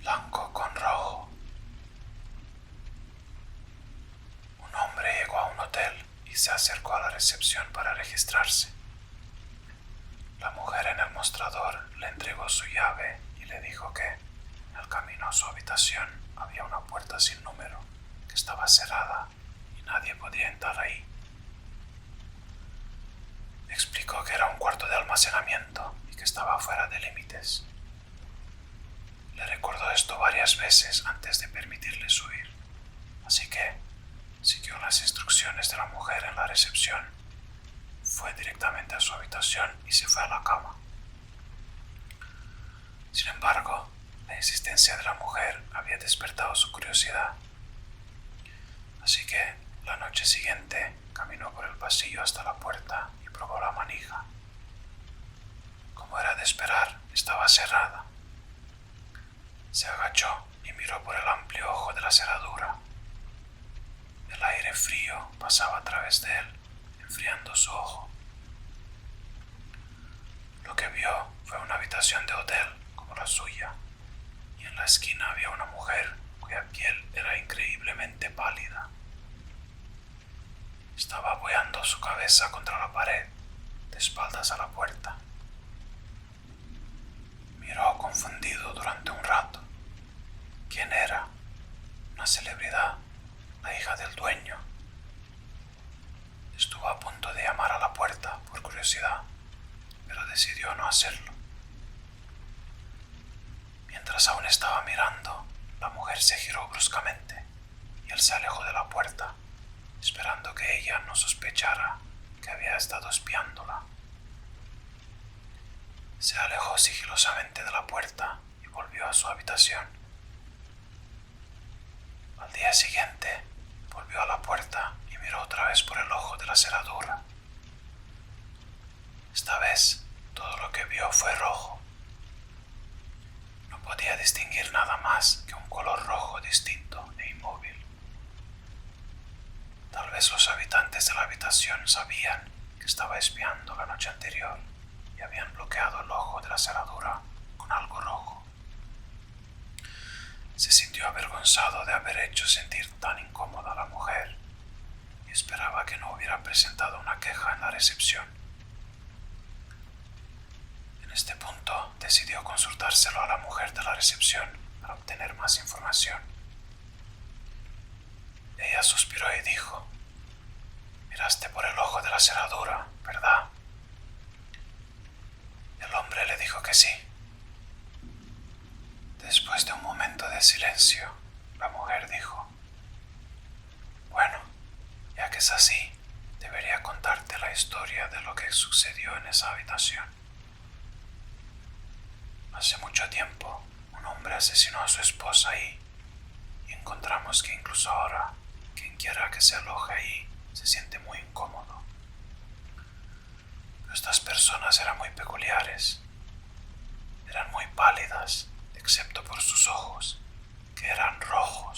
blanco con rojo. Un hombre llegó a un hotel y se acercó a la recepción para registrarse. La mujer en el mostrador le entregó su llave y le dijo que, en el camino a su habitación, había una puerta sin número que estaba cerrada y nadie podía entrar ahí. Explicó que era un cuarto de almacenamiento y que estaba fuera de límites. Le recordó esto varias veces antes de permitirle subir, así que siguió las instrucciones de la mujer en la recepción, fue directamente a su habitación y se fue a la cama. Sin embargo, la insistencia de la mujer había despertado su curiosidad, así que la noche siguiente caminó por el pasillo hasta la puerta y probó la manija. Como era de esperar, estaba cerrada. Se agachó y miró por el amplio ojo de la cerradura. El aire frío pasaba a través de él, enfriando su ojo. Lo que vio fue una habitación de hotel como la suya, y en la esquina había una mujer cuya piel era increíblemente pálida. Estaba apoyando su cabeza contra la pared, de espaldas a la puerta. Miró confundido durante un rato. ¿Quién era? Una celebridad, la hija del dueño. Estuvo a punto de llamar a la puerta por curiosidad, pero decidió no hacerlo. Mientras aún estaba mirando, la mujer se giró bruscamente y él se alejó de la puerta, esperando que ella no sospechara que había estado espiándola. Se alejó sigilosamente de la puerta y volvió a su habitación. Al día siguiente, volvió a la puerta y miró otra vez por el ojo de la cerradura. Esta vez, todo lo que vio fue rojo. No podía distinguir nada más que un color rojo distinto e inmóvil. Tal vez los habitantes de la habitación sabían que estaba espiando la noche anterior y habían bloqueado el ojo de la cerradura con algo rojo. Se sintió avergonzado de haber hecho sentir tan incómoda a la mujer y esperaba que no hubiera presentado una queja en la recepción. En este punto decidió consultárselo a la mujer de la recepción para obtener más información. Ella suspiró y dijo: «Miraste por el ojo de la cerradura, ¿verdad?». El hombre le dijo que sí. Después de un momento de silencio, la mujer dijo: «Bueno, ya que es así, debería contarte la historia de lo que sucedió en esa habitación. Hace mucho tiempo, un hombre asesinó a su esposa ahí, y encontramos que incluso ahora, quien quiera que se aloje ahí, se siente muy incómodo. Pero estas personas eran muy peculiares. Eran muy pálidas, excepto por sus ojos, que eran rojos.